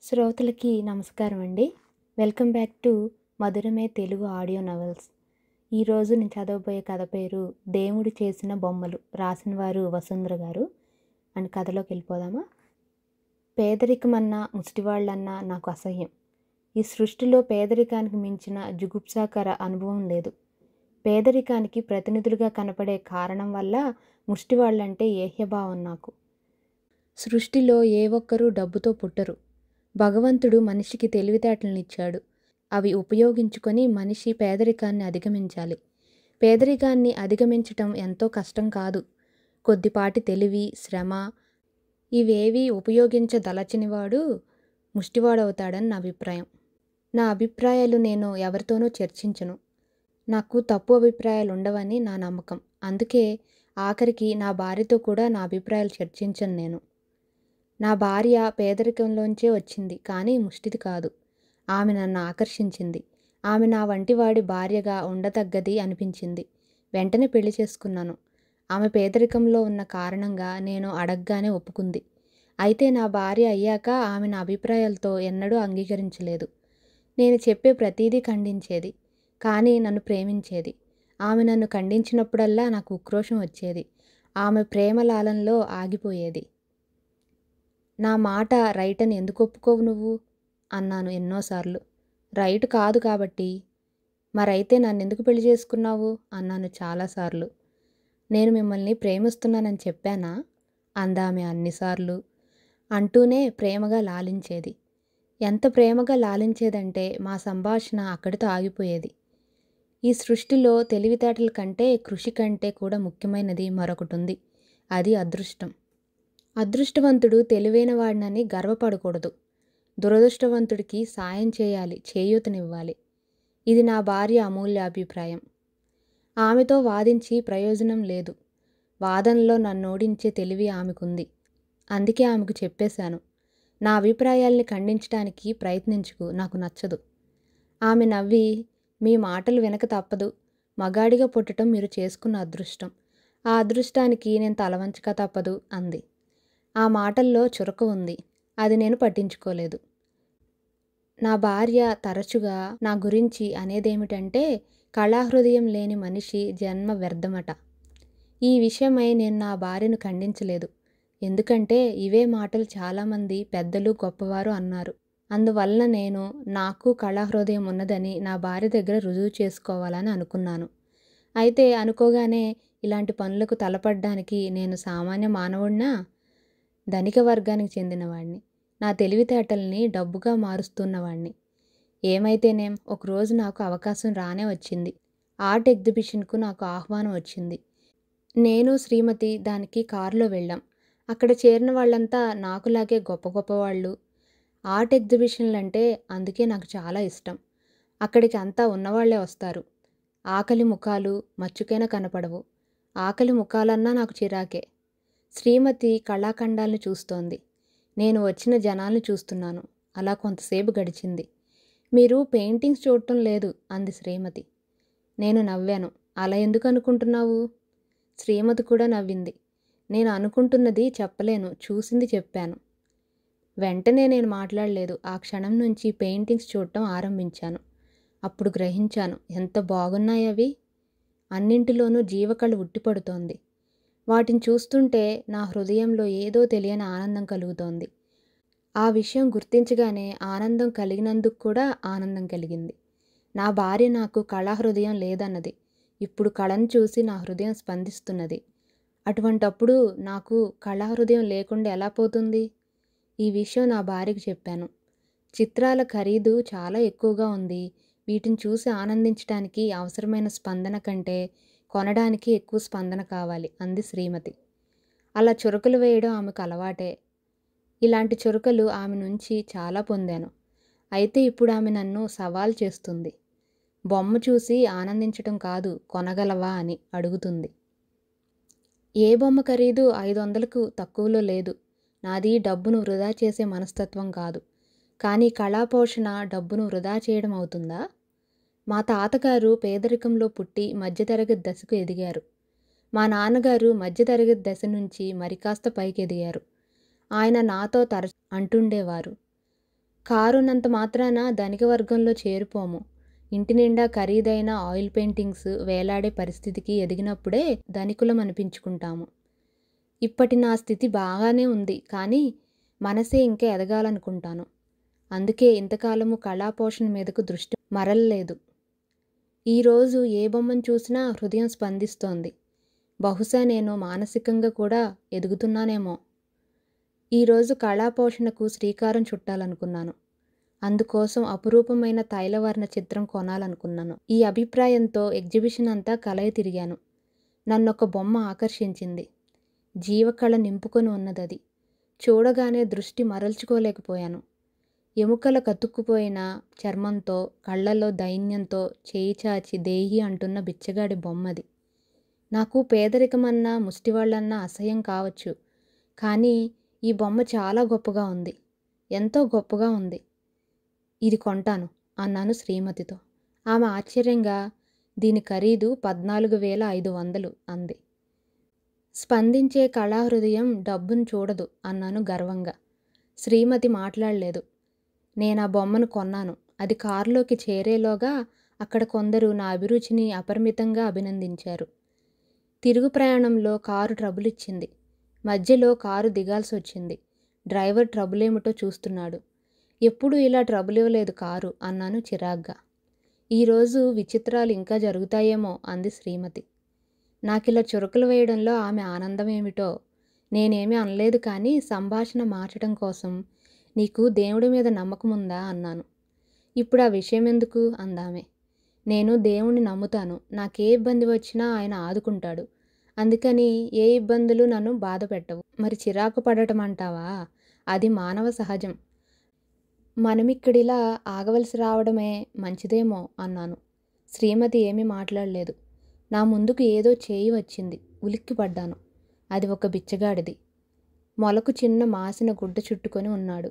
శ్రోతలకి నమస్కారం అండి. Welcome back to Madhurame Telugu audio novels. ఈరోజు నేను చదవబోయే కథ పేరు 'దేవుడు చేసిన బొమ్మలు'. రాసిన వారు వసుంధర గారు. అండ్ కథలోకి వెళ్ళిపోదామా? పేదరికమన్నా ముష్టివాళ్ళన్నా నాకు అసహ్యం. ఈ సృష్టిలో పేదరికానికి మించిన జుగుప్సాకర అనుభవం లేదు. పేదరికానికి ప్రతినిధులుగా కనపడే కారణం వల్ల ముష్టివాళ్ళంటే ఏహ్యభావం నాకు. సృష్టిలో ఏ ఒక్కరూ డబ్బుతో పుట్టరు. భగవంతుడు మనిషికి తెలివితేటలనిచ్చాడు. అవి ఉపయోగించుకొని మనిషి పేదరికాన్ని అధిగమించాలి. పేదరికాన్ని అధిగమించటం ఎంతో కష్టం కాదు. కొద్దిపాటి తెలివి, శ్రమ ఇవేవీ ఉపయోగించదలచనివాడు ముష్టివాడవుతాడని నా అభిప్రాయం. నా అభిప్రాయాలు నేను ఎవరితోనూ చర్చించను. నాకు తప్పు అభిప్రాయాలు ఉండవని నా నమ్మకం. అందుకే ఆఖరికి నా భార్యతో కూడా నా అభిప్రాయాలు చర్చించను నేను. నా భార్య పేదరికంలోంచే వచ్చింది, కానీ ముష్టిది కాదు. ఆమె నన్ను ఆకర్షించింది. ఆమె నా వంటివాడి భార్యగా ఉండతగ్గది అనిపించింది. వెంటనే పెళ్లి చేసుకున్నాను. ఆమె పేదరికంలో ఉన్న కారణంగా నేను అడగగానే ఒప్పుకుంది. అయితే నా భార్య అయ్యాక ఆమె నా అభిప్రాయాలతో ఎన్నడూ అంగీకరించలేదు. నేను చెప్పే ప్రతీదీ ఖండించేది, కానీ నన్ను ప్రేమించేది. ఆమె నన్ను ఖండించినప్పుడల్లా నాకు ఉక్రోషం వచ్చేది. ఆమె ప్రేమలాలంలో ఆగిపోయేది. నా మాట రైట్ అని ఎందుకు ఒప్పుకోవు నువ్వు అన్నాను ఎన్నోసార్లు. రైట్ కాదు కాబట్టి. మరైతే నన్నెందుకు పెళ్లి చేసుకున్నావు అన్నాను చాలాసార్లు. నేను మిమ్మల్ని ప్రేమిస్తున్నానని చెప్పానా అందామె అన్నిసార్లు. అంటూనే ప్రేమగా లాలించేది. ఎంత ప్రేమగా లాలించేదంటే మా సంభాషణ అక్కడితో ఆగిపోయేది. ఈ సృష్టిలో తెలివితేటల కంటే కృషి కంటే కూడా ముఖ్యమైనది మరొకటి ఉంది. అది అదృష్టం. అదృష్టవంతుడు తెలివైన వాడినని గర్వపడకూడదు. దురదృష్టవంతుడికి సాయం చేయాలి, చేయూతనివ్వాలి. ఇది నా భార్య అమూల్య అభిప్రాయం. ఆమెతో వాదించి ప్రయోజనం లేదు. వాదనలో నన్నోడించే తెలివి ఆమెకుంది. అందుకే ఆమెకు చెప్పేశాను, నా అభిప్రాయాల్ని ఖండించడానికి ప్రయత్నించుకు, నాకు నచ్చదు. ఆమె నవ్వి, మీ మాటలు వినక తప్పదు. మగాడిగా పుట్టడం మీరు చేసుకున్న అదృష్టం. ఆ అదృష్టానికి నేను తలవంచక తప్పదు అంది. ఆ మాటల్లో చురక ఉంది. అది నేను పట్టించుకోలేదు. నా భార్య తరచుగా నా గురించి అనేదేమిటంటే, కళాహృదయం లేని మనిషి జన్మ వ్యర్థమట. ఈ విషయమై నేను నా భార్యను ఖండించలేదు. ఎందుకంటే ఇవే మాటలు చాలామంది పెద్దలు గొప్పవారు అన్నారు. అందువలన నేను నాకు కళాహృదయం ఉన్నదని నా భార్య దగ్గర రుజువు చేసుకోవాలని అనుకున్నాను. అయితే అనుకోగానే ఇలాంటి పనులకు తలపడ్డానికి నేను సామాన్య మానవుడినా? ధనిక వర్గానికి చెందినవాడిని. నా తెలివితేటల్ని డబ్బుగా మారుస్తున్నవాడిని. ఏమైతేనేం, ఒకరోజు నాకు అవకాశం రానే వచ్చింది. ఆర్ట్ ఎగ్జిబిషన్కు నాకు ఆహ్వానం వచ్చింది. నేను శ్రీమతి దానికి కారులో వెళ్ళాం. అక్కడ చేరిన వాళ్ళంతా నాకులాగే గొప్ప గొప్పవాళ్ళు. ఆర్ట్ ఎగ్జిబిషన్లంటే అందుకే నాకు చాలా ఇష్టం. అక్కడికి అంతా ఉన్నవాళ్లే వస్తారు. ఆకలి ముఖాలు మచ్చుకైనా కనపడవు. ఆకలి ముఖాలన్నా నాకు చిరాకే. శ్రీమతి కళాఖండాలను చూస్తోంది. నేను వచ్చిన జనాల్ని చూస్తున్నాను. అలా కొంతసేపు గడిచింది. మీరు పెయింటింగ్స్ చూడటం లేదు అంది శ్రీమతి. నేను నవ్వాను. అలా ఎందుకు అనుకుంటున్నావు? శ్రీమతి కూడా నవ్వింది. నేను అనుకుంటున్నది చెప్పలేను, చూసింది చెప్పాను. వెంటనే నేను మాట్లాడలేదు. ఆ క్షణం నుంచి పెయింటింగ్స్ చూడటం ఆరంభించాను. అప్పుడు గ్రహించాను, ఎంత బాగున్నాయవి. అన్నింటిలోనూ జీవకళ ఉట్టిపడుతోంది. వాటిని చూస్తుంటే నా హృదయంలో ఏదో తెలియని ఆనందం కలుగుతోంది. ఆ విషయం గుర్తించగానే ఆనందం కలిగినందుకు కూడా ఆనందం కలిగింది. నా భార్య నాకు కళాహృదయం లేదన్నది. ఇప్పుడు కళను చూసి నా హృదయం స్పందిస్తున్నది. అటువంటప్పుడు నాకు కళాహృదయం లేకుండా ఎలా పోతుంది? ఈ విషయం నా భార్యకు చెప్పాను. చిత్రాల ఖరీదు చాలా ఎక్కువగా ఉంది. వీటిని చూసి ఆనందించడానికి అవసరమైన స్పందన కంటే కొనడానికి ఎక్కువ స్పందన కావాలి అంది శ్రీమతి. అలా చురకలు వేయడం ఆమెకు అలవాటే. ఇలాంటి చురకలు ఆమె నుంచి చాలా పొందాను. అయితే ఇప్పుడు ఆమె నన్ను సవాల్ చేస్తుంది. బొమ్మ చూసి ఆనందించటం కాదు, కొనగలవా అని అడుగుతుంది. ఏ బొమ్మ ఖరీదు 500కు తక్కువలో లేదు. నాది డబ్బును వృధా చేసే మనస్తత్వం కాదు. కానీ కళాపోషణ డబ్బును వృధా చేయడం అవుతుందా? మా తాతగారు పేదరికంలో పుట్టి మధ్యతరగతి దశకు ఎదిగారు. మా నాన్నగారు మధ్యతరగతి దశ నుంచి మరి కాస్త పైకి ఎదిగారు. ఆయన నాతో అంటుండేవారు, కారు ఉన్నంత మాత్రాన ధనిక వర్గంలో చేరిపోము. ఇంటి నిండా ఖరీదైన ఆయిల్ పెయింటింగ్స్ వేలాడే పరిస్థితికి ఎదిగినప్పుడే ధనికులం అనిపించుకుంటాము. ఇప్పటి నా స్థితి బాగానే ఉంది, కానీ మనసే ఇంకా ఎదగాలనుకుంటాను. అందుకే ఇంతకాలము కళాపోషణ మీదకు దృష్టి మరలలేదు. ఈరోజు ఏ బొమ్మను చూసినా హృదయం స్పందిస్తోంది. బహుశా నేను మానసికంగా కూడా ఎదుగుతున్నానేమో. ఈరోజు కళాపోషణకు శ్రీకారం చుట్టాలనుకున్నాను. అందుకోసం అపురూపమైన తైలవర్ణ చిత్రం కొనాలనుకున్నాను. ఈ అభిప్రాయంతో ఎగ్జిబిషన్ అంతా కలయి తిరిగాను. నన్నొక బొమ్మ ఆకర్షించింది. జీవకళ నింపుకొని ఉన్నదది. చూడగానే దృష్టి మరల్చుకోలేకపోయాను. ఎముకల కతుక్కుపోయిన చర్మంతో, కళ్ళల్లో దైన్యంతో చేయి చాచి దేహి అంటున్న బిచ్చగాడి బొమ్మది. నాకు పేదరికమన్నా ముష్టివాళ్ళన్నా అసహ్యం కావచ్చు, కానీ ఈ బొమ్మ చాలా గొప్పగా ఉంది. ఎంతో గొప్పగా ఉంది. ఇది కొంటాను అన్నాను శ్రీమతితో. ఆమె ఆశ్చర్యంగా, దీని ఖరీదు 14,500 అంది. స్పందించే కళాహృదయం డబ్బును చూడదు అన్నాను గర్వంగా. శ్రీమతి మాట్లాడలేదు. నేనా బొమ్మను కొన్నాను. అది కారులోకి చేరేలోగా అక్కడ కొందరు నా అభిరుచిని అపరిమితంగా అభినందించారు. తిరుగు ప్రయాణంలో కారు ట్రబుల్ ఇచ్చింది. మధ్యలో కారు దిగాల్సి వచ్చింది. డ్రైవర్ ట్రబులేమిటో చూస్తున్నాడు. ఎప్పుడూ ఇలా ట్రబుల్ ఇవ్వలేదు కారు అన్నాను చిరాగ్గా. ఈరోజు విచిత్రాలు ఇంకా జరుగుతాయేమో అంది శ్రీమతి. నాకిలా చురకలు వేయడంలో ఆమె ఆనందమేమిటో. నేనేమీ అనలేదు, కానీ సంభాషణ మార్చడం కోసం, నీకు దేవుడి మీద నమ్మకముందా అన్నాను. ఇప్పుడు ఆ విషయం ఎందుకు అందామె. నేను దేవుణ్ణి నమ్ముతాను. నాకే ఇబ్బంది వచ్చినా ఆయన ఆదుకుంటాడు. అందుకని ఏ ఇబ్బందులు నన్ను బాధ పెట్టవు. మరి చిరాకు పడటం అంటావా? అది మానవ సహజం. మనమిక్కడిలా ఆగవలసి రావడమే మంచిదేమో అన్నాను. శ్రీమతి ఏమీ మాట్లాడలేదు. నా ముందుకు ఏదో చేయి వచ్చింది. ఉలిక్కిపడ్డాను. అది ఒక బిచ్చగాడిది. మొలకు చిన్న మాసిన గుడ్డ చుట్టుకొని ఉన్నాడు.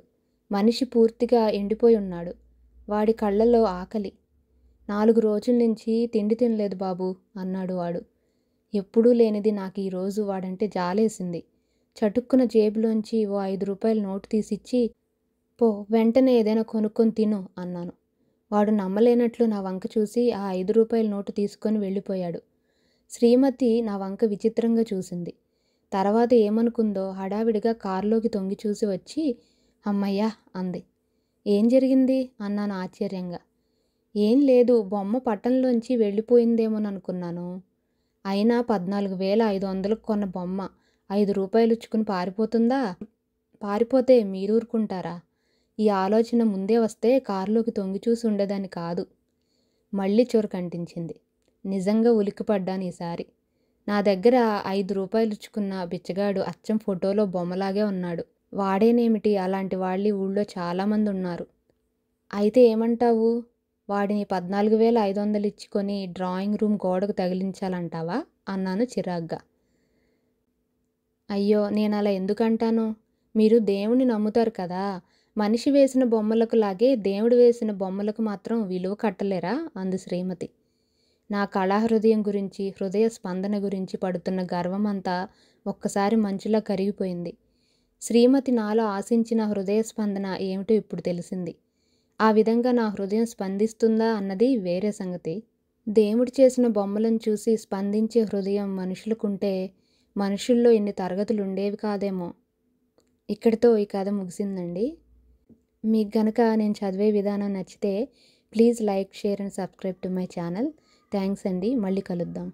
మనిషి పూర్తిగా ఎండిపోయి ఉన్నాడు. వాడి కళ్ళల్లో ఆకలి. 4 రోజుల నుంచి తిండి తినలేదు బాబూ అన్నాడు వాడు. ఎప్పుడూ లేనిది నాకు ఈరోజు వాడంటే జాలేసింది. చటుక్కున జేబులోంచి ఓ 5 రూపాయల నోటు తీసిచ్చి, పో, వెంటనే ఏదైనా కొనుక్కొని తిను అన్నాను. వాడు నమ్మలేనట్లు నా వంక చూసి ఆ 5 రూపాయల నోటు తీసుకొని వెళ్ళిపోయాడు. శ్రీమతి నా వంక విచిత్రంగా చూసింది. తర్వాత ఏమనుకుందో హడావిడిగా కారులోకి తొంగి చూసి వచ్చి, అమ్మయ్యా అంది. ఏం జరిగింది అన్నాను ఆశ్చర్యంగా. ఏం లేదు, బొమ్మ పట్టణంలోంచి వెళ్ళిపోయిందేమోననుకున్నాను. అయినా 14,500 కొన్న బొమ్మ 5 రూపాయలు ఇచ్చుకుని పారిపోతుందా? పారిపోతే మీరూరుకుంటారా? ఈ ఆలోచన ముందే వస్తే కారులోకి తొంగి చూసి ఉండేదాన్ని కాదు. మళ్ళీ చురకంటించింది. నిజంగా ఉలిక్కిపడ్డాను ఈసారి. నా దగ్గర 5 రూపాయలు ఇచ్చుకున్న బిచ్చగాడు అచ్చం ఫోటోలో బొమ్మలాగే ఉన్నాడు. వాడేనేమిటి, అలాంటి వాళ్ళు ఊళ్ళో చాలామంది ఉన్నారు. అయితే ఏమంటావు? వాడిని 14,500 ఇచ్చుకొని డ్రాయింగ్ రూమ్ గోడకు తగిలించాలంటావా అన్నాను చిరాగ్గా. అయ్యో, నేను అలా ఎందుకంటాను? మీరు దేవుణ్ణి నమ్ముతారు కదా. మనిషి వేసిన బొమ్మలకు లాగే దేవుడు వేసిన బొమ్మలకు మాత్రం విలువ కట్టలేరా అంది శ్రీమతి. నా కళాహృదయం గురించి, హృదయ స్పందన గురించి పడుతున్న గర్వం అంతా ఒక్కసారి మంచులా కరిగిపోయింది. శ్రీమతి నాలో ఆశించిన హృదయ స్పందన ఏమిటో ఇప్పుడు తెలిసింది. ఆ విధంగా నా హృదయం స్పందిస్తుందా అన్నది వేరే సంగతి. దేవుడు చేసిన బొమ్మలను చూసి స్పందించే హృదయం మనుషులకుంటే మనుషుల్లో ఇన్ని తరగతులు ఉండేవి కాదేమో. ఇక్కడితో ఈ కథ ముగిసిందండి. మీకు గనక నేను చదివే విధానం నచ్చితే please like, share and subscribe to my channel. Thanks అండి. మళ్ళీ కలుద్దాం.